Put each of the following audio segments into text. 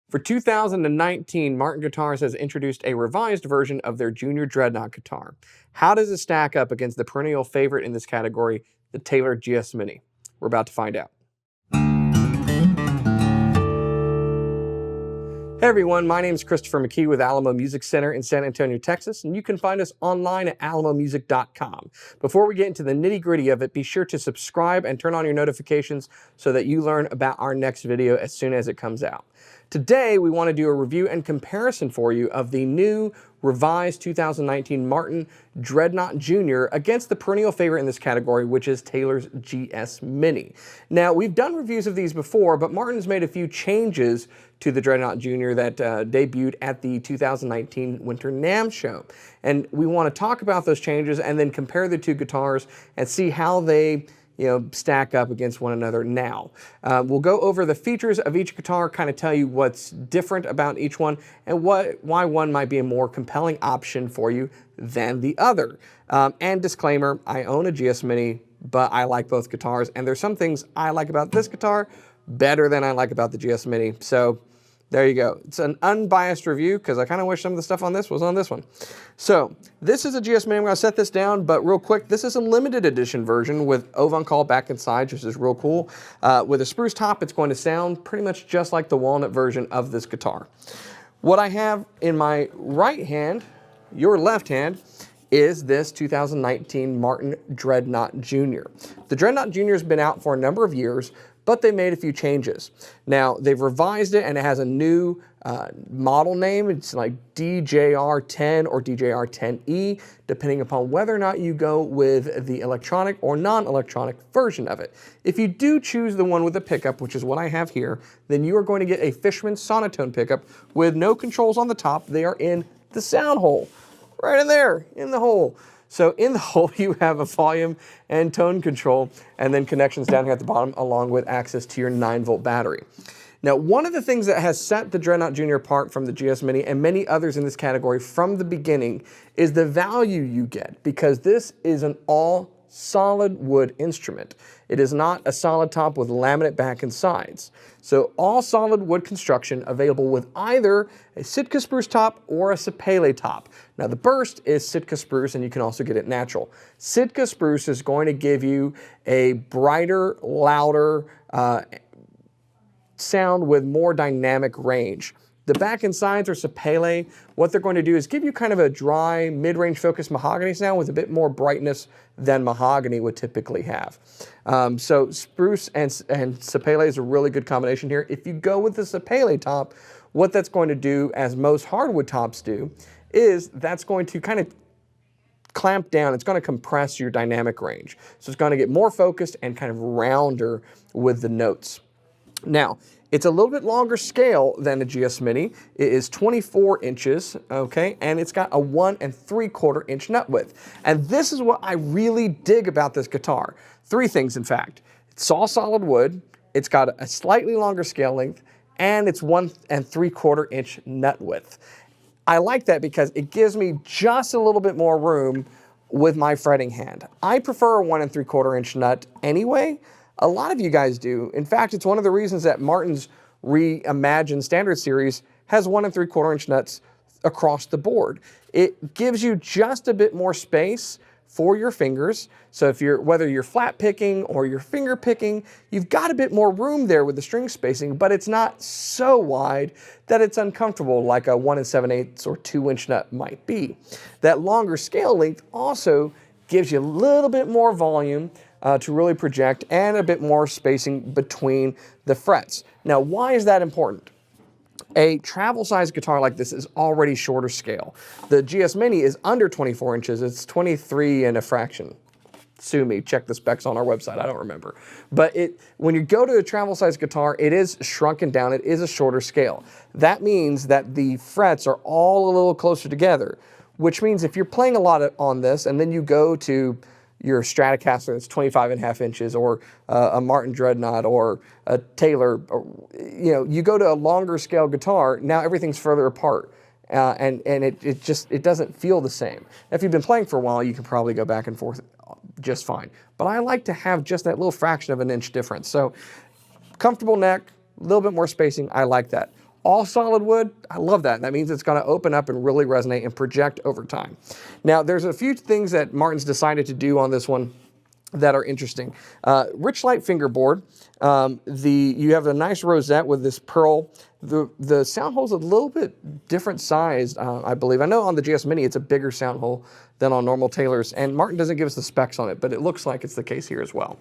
For 2019, Martin Guitars has introduced a revised version of their Junior Dreadnought guitar. How does it stack up against the perennial favorite in this category, the Taylor gsmini? We're about to find out. Hey everyone, my name is Christopher McKee with Alamo Music Center in San Antonio, Texas, and you can find us online at alamomusic.com. Before we get into the nitty-gritty of it, be sure to subscribe and turn on your notifications so that you learn about our next video as soon as it comes out. Today, we want to do a review and comparison for you of the new revised 2019 Martin Dreadnought Junior against the perennial favorite in this category, which is Taylor's gsmini. Now, we've done reviews of these before, but Martin's made a few changes to the Dreadnought Junior that debuted at the 2019 Winter NAMM show. And we want to talk about those changes and then compare the two guitars and see how they stack up against one another now. We'll go over the features of each guitar, kind of tell you what's different about each one and why one might be a more compelling option for you than the other. And disclaimer, I own a gsmini, but I like both guitars, and there's some things I like about this guitar better than I like about the gsmini. So there you go. It's an unbiased review because I kind of wish some of the stuff on this was on this one. So this is a gsmini. I'm going to set this down, but real quick, this is a limited edition version with Ovan call back and sides, which is real cool. With a spruce top, it's going to sound pretty much just like the walnut version of this guitar. What I have in my right hand, your left hand, is this 2019 Martin Dreadnought Junior. The Dreadnought Junior has been out for a number of years, but they made a few changes. Now, they've revised it and it has a new model name. It's like DJR-10 or DJR-10E, depending upon whether or not you go with the electronic or non-electronic version of it. If you do choose the one with the pickup, which is what I have here, then you are going to get a Fishman sonotone pickup with no controls on the top. They are in the sound hole, right in there, in the hole. So in the hole, you have a volume and tone control, and then connections down here at the bottom, along with access to your 9-volt battery. Now, one of the things that has set the Dreadnought Junior apart from the gsmini and many others in this category from the beginning is the value you get, because this is an all solid wood instrument. It is not a solid top with laminate back and sides. So all solid wood construction available with either a Sitka spruce top or a sapele top. Now the burst is Sitka spruce, and you can also get it natural. Sitka spruce is going to give you a brighter, louder sound with more dynamic range. The back and sides are sapele. What they're going to do is give you kind of a dry, mid-range focused mahogany sound with a bit more brightness than mahogany would typically have. So spruce and sapele is a really good combination here. If you go with the sapele top, what that's going to do, as most hardwood tops do, is that's going to kind of clamp down. It's going to compress your dynamic range. So it's going to get more focused and kind of rounder with the notes. Now, it's a little bit longer scale than a gsmini. It is 24 inches, okay, and it's got a 1 3/4 inch nut width. And this is what I really dig about this guitar. Three things, in fact. It's all solid wood, it's got a slightly longer scale length, and it's 1 3/4 inch nut width. I like that because it gives me just a little bit more room with my fretting hand. I prefer a 1 3/4 inch nut anyway. A lot of you guys do. In fact, it's one of the reasons that Martin's reimagined standard series has 1 3/4 inch nuts across the board. It gives you just a bit more space for your fingers. So if whether you're flat picking or you're finger picking, you've got a bit more room there with the string spacing, but it's not so wide that it's uncomfortable like a 1 7/8 or 2 inch nut might be. That longer scale length also gives you a little bit more volume to really project, and a bit more spacing between the frets. Now, why is that important? A travel size guitar like this is already shorter scale. The gsmini is under 24 inches. It's 23 and a fraction. Sue me, check the specs on our website, I don't remember. But when you go to a travel size guitar, it is shrunken down, it is a shorter scale. That means that the frets are all a little closer together, which means if you're playing a lot on this and then you go to your Stratocaster that's 25.5 inches, or a Martin Dreadnought, or a Taylor, or, you go to a longer scale guitar, now everything's further apart. And it doesn't feel the same. If you've been playing for a while, you can probably go back and forth just fine. But I like to have just that little fraction of an inch difference. So comfortable neck, a little bit more spacing, I like that. All solid wood, I love that. That means it's going to open up and really resonate and project over time. Now, there's a few things that Martin's decided to do on this one that are interesting. Rich light fingerboard. You have a nice rosette with this pearl. The sound hole's a little bit different sized, I believe. I know on the gsmini it's a bigger sound hole than on normal Taylors, and Martin doesn't give us the specs on it, but it looks like it's the case here as well.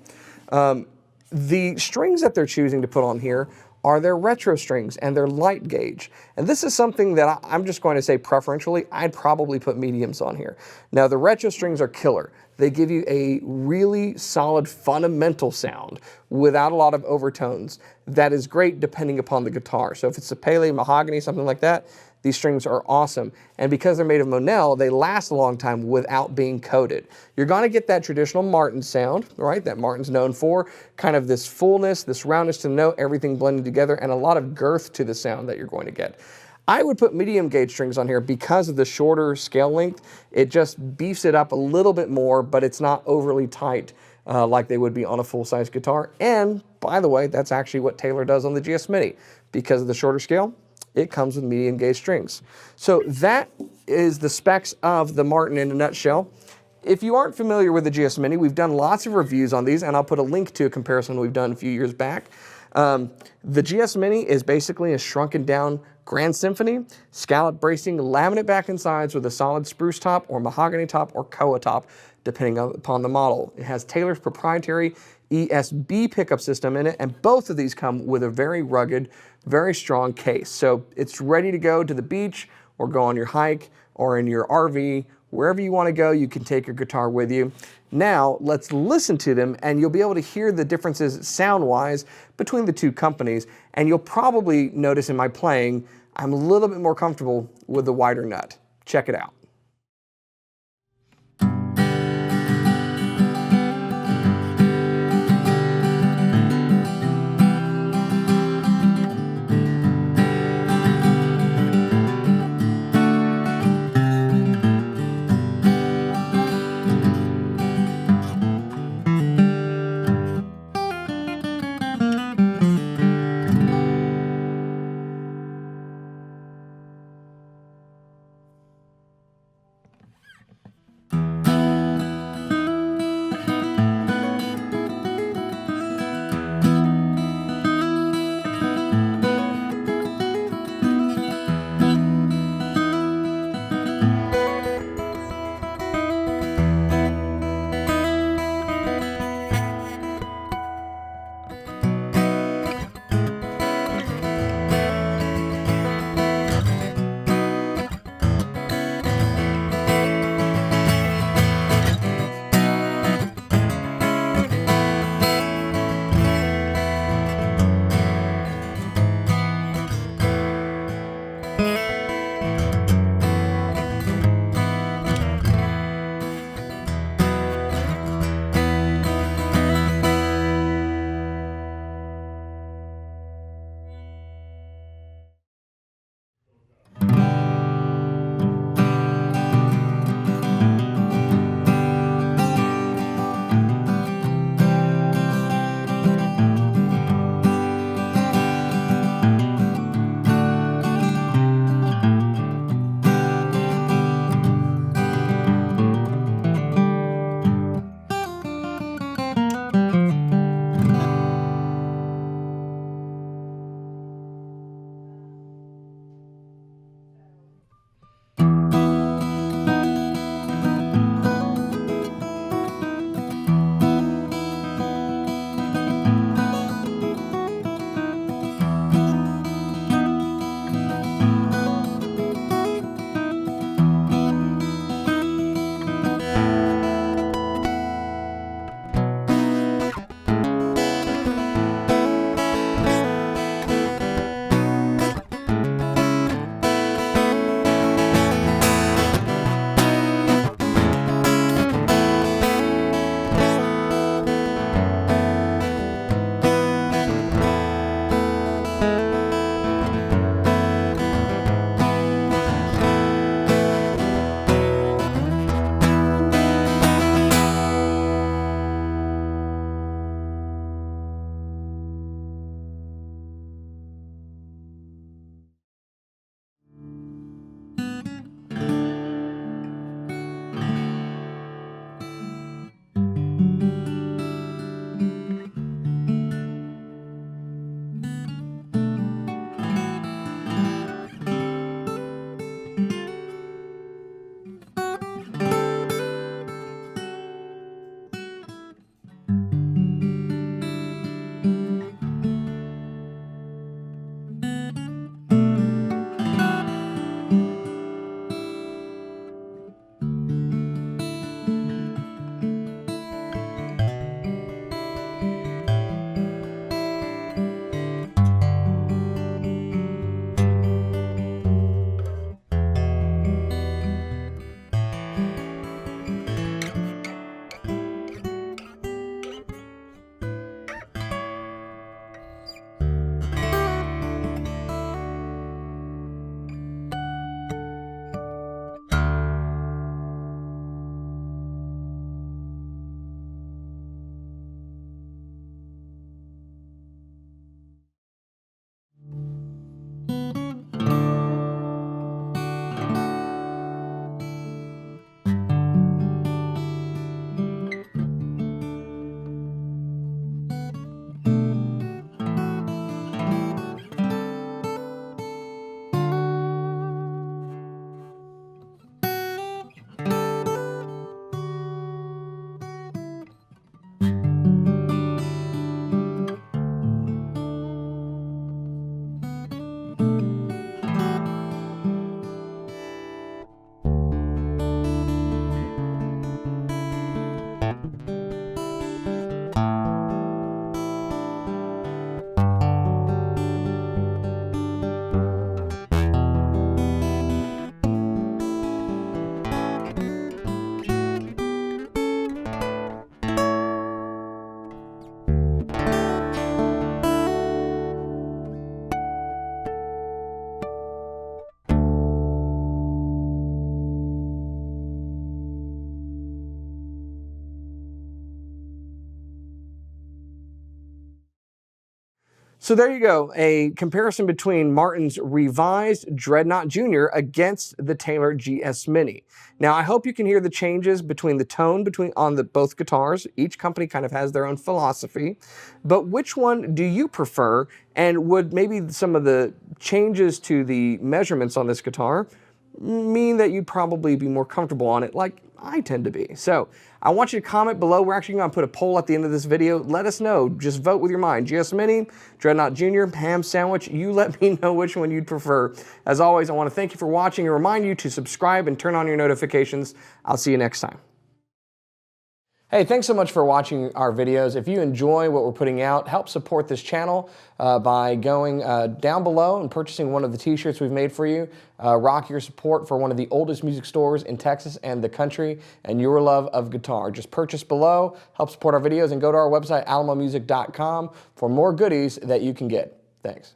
The strings that they're choosing to put on here are their retro strings and their light gauge. And this is something that I'm just going to say preferentially, I'd probably put mediums on here. Now the retro strings are killer. They give you a really solid fundamental sound without a lot of overtones. That is great depending upon the guitar. So if it's a Pele, mahogany, something like that, these strings are awesome. And because they're made of Monel, they last a long time without being coated. You're gonna get that traditional Martin sound, right? That Martin's known for, kind of this fullness, this roundness to the note, everything blended together, and a lot of girth to the sound that you're going to get. I would put medium gauge strings on here because of the shorter scale length. It just beefs it up a little bit more, but it's not overly tight like they would be on a full-size guitar. And by the way, that's actually what Taylor does on the gsmini. Because of the shorter scale, it comes with medium gauge strings. So that is the specs of the Martin in a nutshell. If you aren't familiar with the gsmini, we've done lots of reviews on these, and I'll put a link to a comparison we've done a few years back. The gsmini is basically a shrunken down Grand Symphony, scallop bracing, laminate back and sides with a solid spruce top or mahogany top or koa top, depending upon the model. It has Taylor's proprietary ESB pickup system in it, and both of these come with a very rugged, very strong case. So it's ready to go to the beach or go on your hike or in your RV. Wherever you want to go, you can take your guitar with you. Now, let's listen to them, and you'll be able to hear the differences sound-wise between the two companies, and you'll probably notice in my playing, I'm a little bit more comfortable with the wider nut. Check it out. So there you go, a comparison between Martin's revised Dreadnought Junior against the Taylor gsmini. Now I hope you can hear the changes between the tone on both guitars. Each company kind of has their own philosophy, but which one do you prefer, and would maybe some of the changes to the measurements on this guitar mean that you'd probably be more comfortable on it like I tend to be? So I want you to comment below. We're actually going to put a poll at the end of this video. Let us know. Just vote with your mind. gsmini, Dreadnought Junior, ham sandwich. You let me know which one you'd prefer. As always, I want to thank you for watching and remind you to subscribe and turn on your notifications. I'll see you next time. Hey, thanks so much for watching our videos. If you enjoy what we're putting out, help support this channel by going down below and purchasing one of the t-shirts we've made for you. Rock your support for one of the oldest music stores in Texas and the country, and your love of guitar. Just purchase below, help support our videos, and go to our website, alamomusic.com, for more goodies that you can get. Thanks.